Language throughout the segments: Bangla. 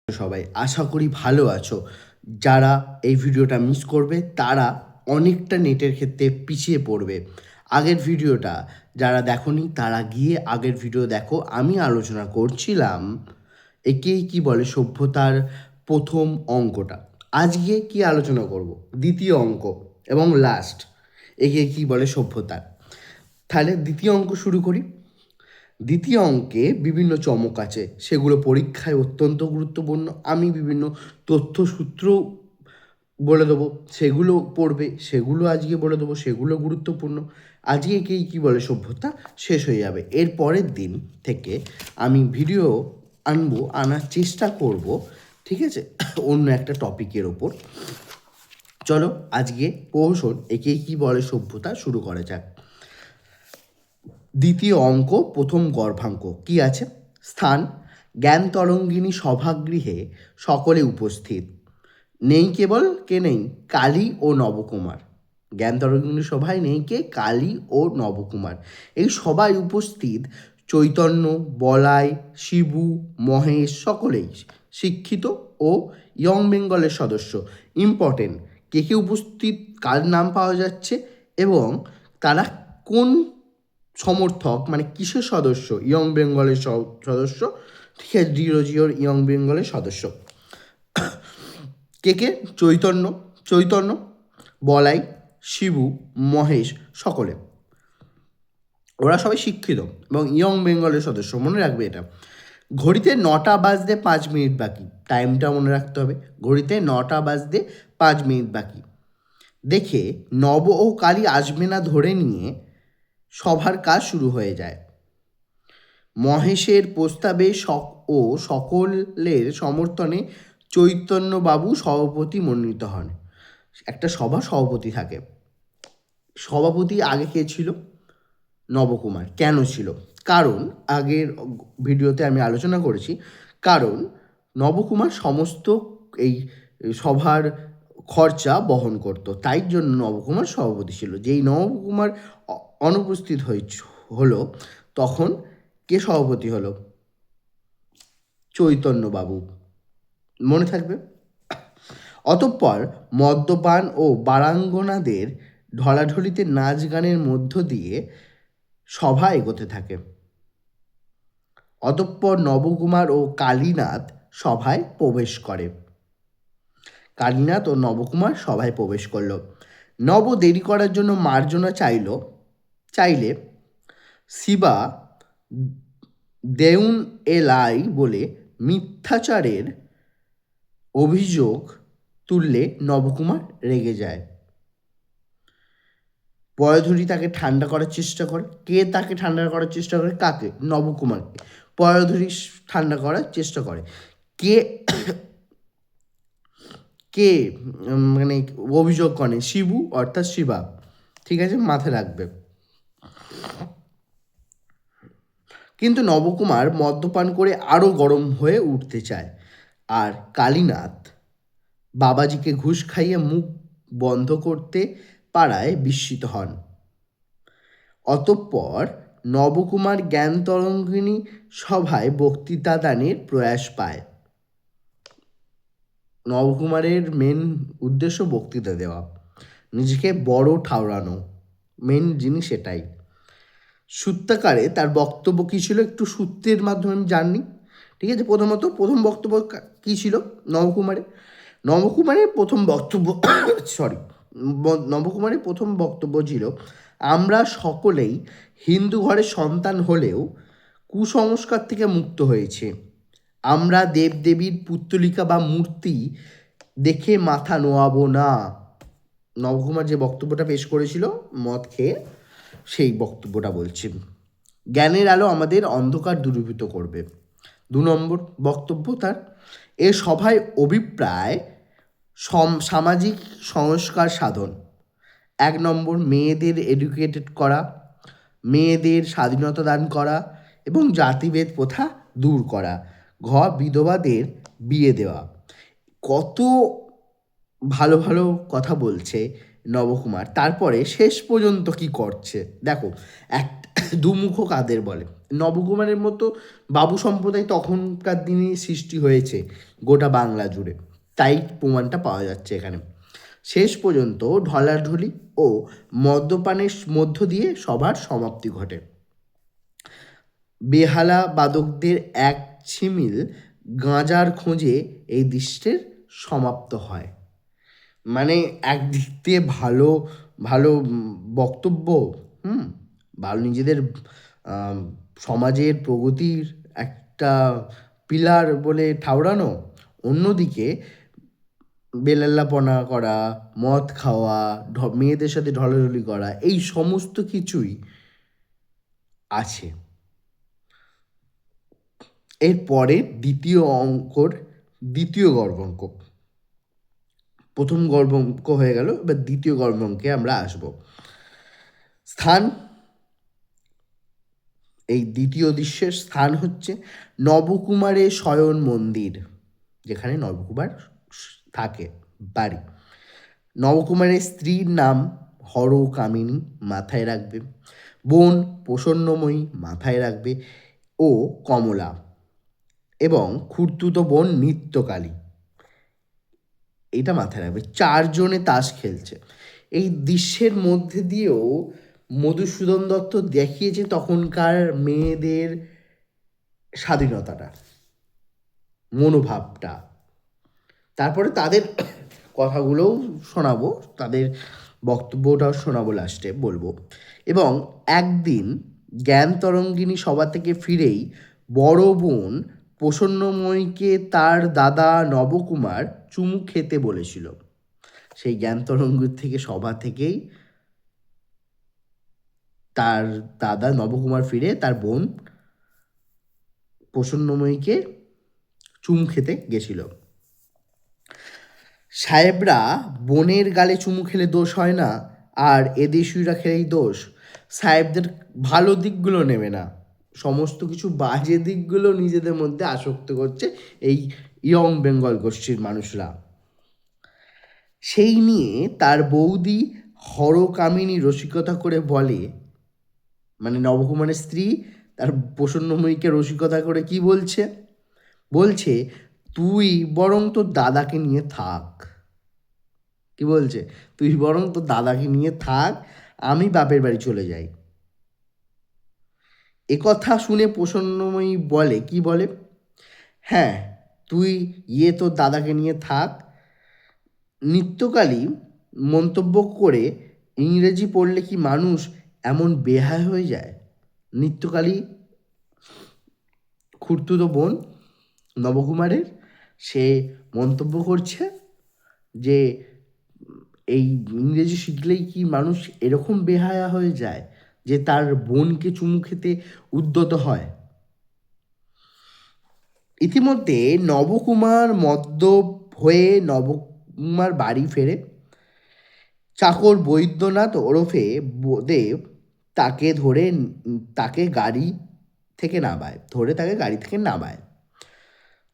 সবাই আশা করি ভালো আছো। যারা এই ভিডিওটা মিস করবে তারা অনেকটা নেটের ক্ষেত্রে পিছিয়ে পড়বে। আগের ভিডিওটা যারা দেখোনি তারা গিয়ে আগের ভিডিও দেখো। আমি আলোচনা করছিলাম একেই কি বলে সভ্যতার প্রথম অঙ্কটা। আজকে কি আলোচনা করব? দ্বিতীয় অঙ্ক এবং লাস্ট, একে কি বলে সভ্যতার। তাহলে দ্বিতীয় অঙ্ক শুরু করি। দ্বিতীয় অঙ্কে বিভিন্ন চমক আছে, সেগুলো পরীক্ষায় অত্যন্ত গুরুত্বপূর্ণ। আমি বিভিন্ন তথ্যসূত্র বলে দেবো, সেগুলো পড়বে, সেগুলো আজকে বলে দেবো, সেগুলো গুরুত্বপূর্ণ। আজকেই কি বলে সভ্যতা শেষ হয়ে যাবে। এর পরের দিন থেকে আমি ভিডিও আনার চেষ্টা করব, ঠিক আছে, অন্য একটা টপিকের ওপর। চলো আজকে প্রহসন একেই কি বলে সভ্যতা শুরু করা যাক। দ্বিতীয় অঙ্ক প্রথম গর্ভাঙ্ক কি আছে? স্থান জ্ঞান তরঙ্গিনী সভাগৃহে সকলে উপস্থিত। নেই কেবল কে নেই? কালী ও নবকুমার। জ্ঞান তরঙ্গিনী সভায় নেই কে? কালী ও নবকুমার। এই সবাই উপস্থিত চৈতন্য, বলাই, শিবু, মহেশ সকলেই শিক্ষিত ও ইয়ং বেঙ্গলের সদস্য। ইম্পর্টেন্ট, কে কে উপস্থিত, কার নাম পাওয়া যাচ্ছে এবং তারা কোন সমর্থক, মানে কিসের সদস্য? ইয়ং বেঙ্গলের সদস্য, ঠিক আছে, জিওর ইয়ং বেঙ্গলের সদস্য। কে কে? চৈতন্য, বলাই, শিবু, মহেশ সকলে, ওরা সবাই শিক্ষিত এবং ইয়ং বেঙ্গলের সদস্য। মনে রাখবে এটা। ঘড়িতে 9টা বাজতে 5 মিনিট বাকি। টাইমটা মনে রাখতে হবে। ঘড়িতে 9টা বাজতে 5 মিনিট বাকি দেখে নব ও কালী আসবে না ধরে নিয়ে সভার কাজ শুরু হয়ে যায়। মহেশের প্রস্তাবে ও সকলের সমর্থনে চৈতন্যবাবু সভাপতি মনোনীত হন। একটা সভা সভাপতি থাকে। সভাপতি আগে কে ছিল? নবকুমার। কেন ছিল? কারণ আগের ভিডিওতে আমি আলোচনা করেছি, কারণ নবকুমার সমস্ত এই সভার খরচা বহন করত, তাই জন্য নবকুমার সভাপতি ছিল। যেই নবকুমার অনুপস্থিত হলো তখন কে সভাপতি হলো? চৈতন্যবাবু। মনে থাকবে। অতঃপর মদ্যপান ও বারাঙ্গনাদের ঢলাঢলিতে নাচ গানের মধ্য দিয়ে সভা এগোতে থাকে। অতঃপর নবকুমার ও কালীনাথ সভায় প্রবেশ করে। কালীনাথ ও নবকুমার সভায় প্রবেশ করল। নব দেরি করার জন্য মার্জনা চাইলে শিবা দেউন এলাই বলে মিথ্যাচারের অভিযোগ তুললে নবকুমার রেগে যায়। পয়ধূরী তাকে ঠান্ডা করার চেষ্টা করে। কে তাকে ঠান্ডা করার চেষ্টা করে? কাকে? নবকুমারকে। পয়ধূরী ঠান্ডা করার চেষ্টা করে। কে কে মানে অভিযোগ করে? শিবু অর্থাৎ শিবা, ঠিক আছে, মাথায় রাখবে। কিন্তু নবকুমার মদ্যপান করে আরও গরম হয়ে উঠতে চায়, আর কালীনাথ বাবাজিকে ঘুষ খাইয়ে মুখ বন্ধ করতে পারায় বিস্মিত হন। অতঃপর নবকুমার জ্ঞান তরঙ্গিনী সভায় বক্তৃতা দানের প্রয়াস পায়। নবকুমারের মেন উদ্দেশ্য বক্তৃতা দেওয়া, নিজেকে বড় ঠাউরানো, মেন জিনিস এটাই। সূত্রাকারে তার বক্তব্য কী ছিল? একটু সূত্রের মাধ্যমে আমি জানি, ঠিক আছে। প্রথম বক্তব্য কী ছিল নবকুমারের প্রথম বক্তব্য নবকুমারের প্রথম বক্তব্য ছিল, আমরা সকলেই হিন্দু ঘরের সন্তান হলেও কুসংস্কার থেকে মুক্ত হয়েছে। আমরা দেবদেবীর পুত্তলিকা বা মূর্তি দেখে মাথা নোয়াবো না। নবকুমার যে বক্তব্যটা পেশ করেছিল মদ খেয়ে, সেই বক্তব্যটা বলছি। জ্ঞানের আলো আমাদের অন্ধকার দূরীভূত করবে। 2 নম্বর বক্তব্য তার। এ সভায় অভিপ্রায় সামাজিক সংস্কার সাধন। 1 নম্বর মেয়েদের এডুকেটেড করা, মেয়েদের স্বাধীনতা দান করা এবং জাতিভেদ প্রথা দূর করা। বিধবাদের বিয়ে দেওয়া। কত ভালো ভালো কথা বলছে নবকুমার, তারপরে শেষ পর্যন্ত কি করছে দেখো। দুমুখো কাদের বলে? নবকুমারের মতো বাবু সম্প্রদায় তখনকার দিনে সৃষ্টি হয়েছে গোটা বাংলা জুড়ে, তাই প্রমাণটা পাওয়া যাচ্ছে এখানে। শেষ পর্যন্ত ঢলাঢলি ও মদ্যপানের মধ্য দিয়ে সবার সমাপ্তি ঘটে। বেহালা বাদকদের এক ছিমিল গাঁজার খোঁজে এই দৃশ্যের সমাপ্ত হয়। মানে একদিক দিয়ে ভালো ভালো বক্তব্য, হুম, ভালো নিজেদের আম, সমাজের প্রগতির একটা পিলার বলে ঠাউরানো, অন্যদিকে বেলাল্লাপনা করা, মদ খাওয়া, মেয়েদের সাথে ঢলাঢলি করা, এই সমস্ত কিছুই আছে। এরপরে দ্বিতীয় অঙ্কর দ্বিতীয় গর্ভাঙ্ক, প্রথম গর্ভাঙ্ক হয়ে গেল, এবার দ্বিতীয় গর্ভাঙ্কে আমরা আসব। স্থান, এই দ্বিতীয় দৃশ্যের স্থান হচ্ছে নবকুমারের শয়ন মন্দির, যেখানে নবকুমার থাকে বাড়ি। নবকুমারের স্ত্রীর নাম হরকামিনী, মাথায় রাখবে। বোন প্রসন্নময়ী, মাথায় রাখবে, ও কমলা, এবং খুড়তুতো বোন নিত্যকালী, এটা মাথায় রাখবে। চারজনে তাস খেলছে। এই দৃশ্যের মধ্যে দিয়েও মধুসূদন দত্ত দেখিয়েছে তখনকার মেয়েদের স্বাধীনতাটা, মনোভাবটা। তারপরে তাদের কথাগুলোও শোনাবো, তাদের বক্তব্যটাও শোনাবো, লাস্টে বলবো। এবং একদিন জ্ঞান তরঙ্গিনী সভা থেকে ফিরেই বড় বোন প্রসন্নময়ীকে তার দাদা নবকুমার চুমু খেতে বলেছিল। সেই জ্ঞান তরঙ্গের থেকে সভা থেকেই তার দাদা নবকুমার ফিরে তার বোন প্রসন্নময়ীকে চুমু খেতে গেছিল। সাহেবরা বোনের গালে চুমু খেলে দোষ হয় না, আর এদেশীয়রা খেলেই দোষ। সাহেবদের ভালো দিকগুলো নেবে না, সমস্ত কিছু বাজে দিকগুলো নিজেদের মধ্যে আসক্ত করছে এই ইয়ং বেঙ্গল গোষ্ঠীর মানুষরা। সেই নিয়ে তার বৌদি হরকামিনী রসিকতা করে বলে, মানে নবকুমারের স্ত্রী তার প্রসন্নময়ীকে রসিকতা করে কি বলছে, বলছে তুই বরং তোর দাদাকে নিয়ে থাক। কি বলছে? তুই বরং তোর দাদাকে নিয়ে থাক, আমি বাপের বাড়ি চলে যাই। একথা শুনে প্রসন্নময়ী বলে, কি বলে, হ্যাঁ তুই তোর দাদাকে নিয়ে থাক। নিত্যকালী মন্তব্য করে, ইংরেজি পড়লে কি মানুষ এমন বেহায় হয়ে যায়? নিত্যকালী খুড়তুতো বোন নবকুমারের, সে মন্তব্য করছে যে এই ইংরেজি শিখলেই কি মানুষ এরকম বেহায়া হয়ে যায় যে তার বোনকে চুমু খেতে উদ্যত হয়। ইতিমধ্যে নবকুমার মদ্যপ হয়ে নবকুমার বাড়ি ফেরে। চাকর বৈদ্যনাথ ওরফে দেব তাকে গাড়ি থেকে নামায়।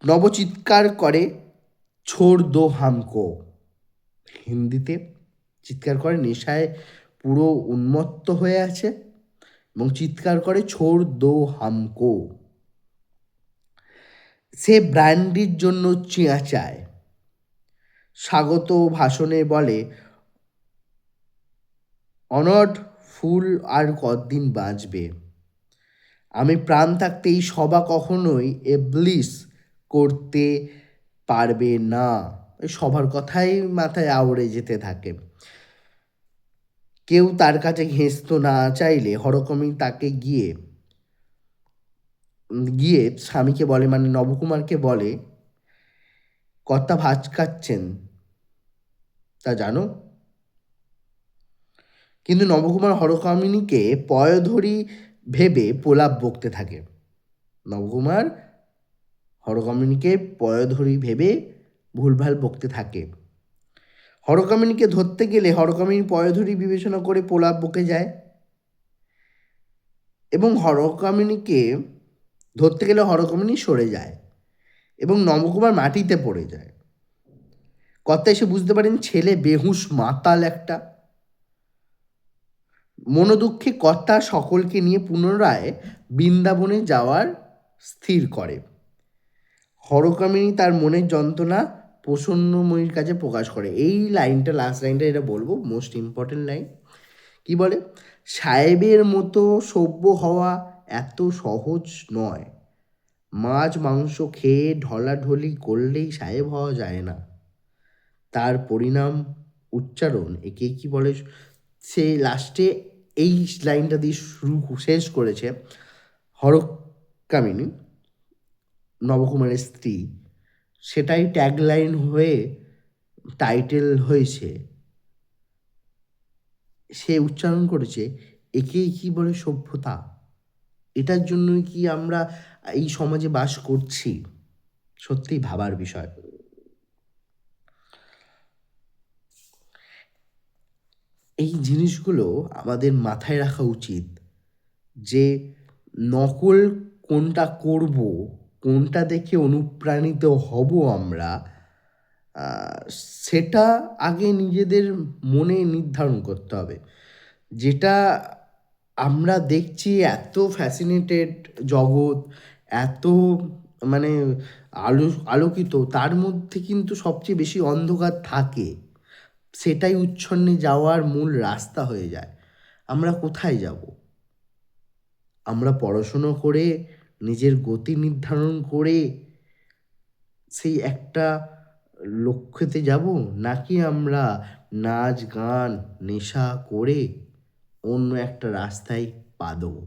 নব চিৎকার করে, ছোড় দো হামকো, হিন্দিতে চিৎকার করে, নেশায় পুরো উন্মত্ত হয়ে আছে এবং চিৎকার করে, ছোড় দো হামকো। সে ব্র্যান্ডির জন্য চেঁচায়। স্বাগত ভাষণে বলে, অনড ফুল আর কতদিন বাঁচবে? আমি প্রাণ থাকতে এই সভা কখনোই এবলিশ করতে পারবে না। সবার কথাই মাথায় আওড়ে যেতে থাকে। কেউ তার কাছে ঘেঁষতে না চাইলে হরকমিনী তাকে গিয়ে গিয়ে স্বামীকে বলে, মানে নবকুমারকে বলে, কর্তা ভাত খাচ্ছেন তা জানো? কিন্তু নবকুমার হরকামিনীকে পয়ধরি ভেবে প্রলাপ বকতে থাকে। নবকুমার হরকামিনীকে পয়ধরি ভেবে ভুলভাল বকতে থাকে। হরকামিনীকে ধরতে গেলে হরকামিনী পয়ধরি বিবেচনা করে প্রলাপ বকে যায়, এবং হরকামিনীকে ধরতে গেলে হরকামিনী সরে যায় এবং নবকুমার মাটিতে পড়ে যায়। কর্তা এসে বুঝতে পারেন ছেলে বেহুশ মাতাল একটা। মনোদুঃখে কর্তা সকলকে নিয়ে পুনরায় বৃন্দাবনে যাওয়ার স্থির করে। হরকামিনী তার মনের যন্ত্রণা প্রসন্নময়ীর কাছে প্রকাশ করে। এই লাইনটা, লাস্ট লাইনটা, এটা বলবো, মোস্ট ইম্পর্টেন্ট লাইন। কি বলে? সাহেবের মতো সভ্য হওয়া এত সহজ নয়। মাছ মাংস খেয়ে ঢলাঢলি করলেই সাহেব হওয়া যায় না। তার পরিণাম উচ্চারণ একে কি বলে? সে লাস্টে এই লাইনটা দিয়ে শেষ করেছে। হরকামিনী, নবকুমারের স্ত্রী, সেটাই ট্যাগলাইন হয়ে টাইটেল হয়েছে। সে উচ্চারণ করেছে, একেই কি বলে সভ্যতা। এটার জন্যই কি আমরা এই সমাজে বাস করছি? সত্যিই ভাবার বিষয়। এই জিনিসগুলো আমাদের মাথায় রাখা উচিত যে নকল কোনটা করব, কোনটা দেখে অনুপ্রাণিত হব আমরা, সেটা আগে নিজেদের মনে নির্ধারণ করতে হবে। যেটা আমরা দেখছি এত ফ্যাসিনেটেড জগৎ, এত মানে আলোকিত, তার মধ্যে কিন্তু সবচেয়ে বেশি অন্ধকার থাকে। সেটাই উচ্ছন্নে যাওয়ার মূল রাস্তা হয়ে যায়। আমরা কোথায় যাব? আমরা পড়াশুনো করে নিজের গতি নির্ধারণ করে সেই একটা লক্ষ্যতে যাব, নাকি আমরা নাচ গান নেশা করে অন্য একটা রাস্তায় পা দেবো?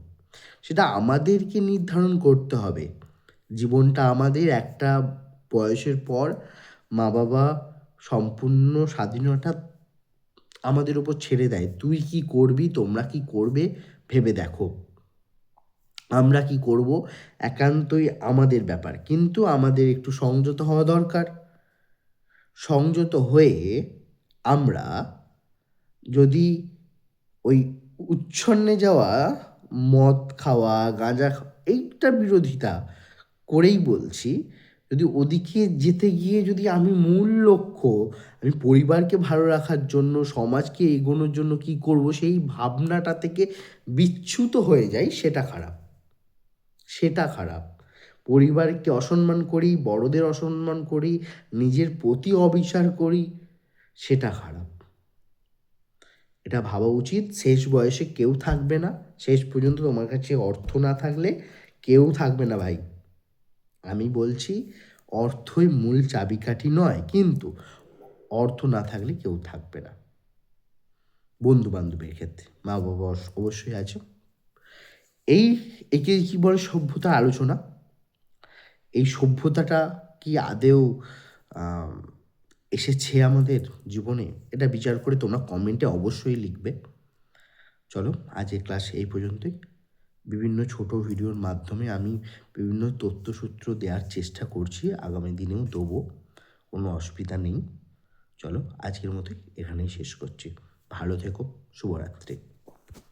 সেটা আমাদেরকে নির্ধারণ করতে হবে। জীবনটা আমাদের, একটা বয়সের পর মা বাবা সম্পূর্ণ স্বাধীনতা আমাদের উপর ছেড়ে দেয়। তুই কি করবি, তোমরা কি করবে, ভেবে দেখো। আমরা কি করব একান্তই আমাদের ব্যাপার, কিন্তু আমাদের একটু সংযত হওয়া দরকার। সংযত হয়ে আমরা যদি ওই উচ্ছন্নে যাওয়া, মদ খাওয়া, গাঁজা খাওয়া, এইটার বিরোধিতা করেই বলছি, যদি ওদিকে যেতে গিয়ে যদি আমি মূল লক্ষ্য, আমি পরিবারকে ভালো রাখার জন্য, সমাজকে এগোনোর জন্য কি করব, সেই ভাবনাটা থেকে বিচ্যুত হয়ে যাই, সেটা খারাপ। সেটা খারাপ। পরিবারকে অসম্মান করি, বড়দের অসম্মান করি, নিজের প্রতি অবিচার করি, সেটা খারাপ। এটা ভাবা উচিত। শেষ বয়সে কেউ থাকবে না। শেষ পর্যন্ত তোমার কাছে অর্থ না থাকলে কেউ থাকবে না ভাই। আমি বলছি, অর্থই মূল চাবিকাঠি নয়, কিন্তু অর্থ না থাকলে কেউ থাকবে না। বন্ধু বান্ধবের ক্ষেত্রে মা বাবা অবশ্যই আছে। একে কি বলে সভ্যতা আলোচনা। এই সভ্যতাটা কি আদেও এসেছে আমাদের জীবনে? এটা বিচার করে তোমরা কমেন্টে অবশ্যই লিখবে। চলো, আজকের ক্লাস এই পর্যন্তই। বিভিন্ন ছোট ভিডিওর মাধ্যমে আমি বিভিন্ন তথ্যসূত্র দেওয়ার চেষ্টা করছি, আগামী দিনেও দেবো, কোনো অসুবিধা নেই। চলো, আজকের মতো এখানেই শেষ করছি। ভালো থেকো। শুভরাত্রি।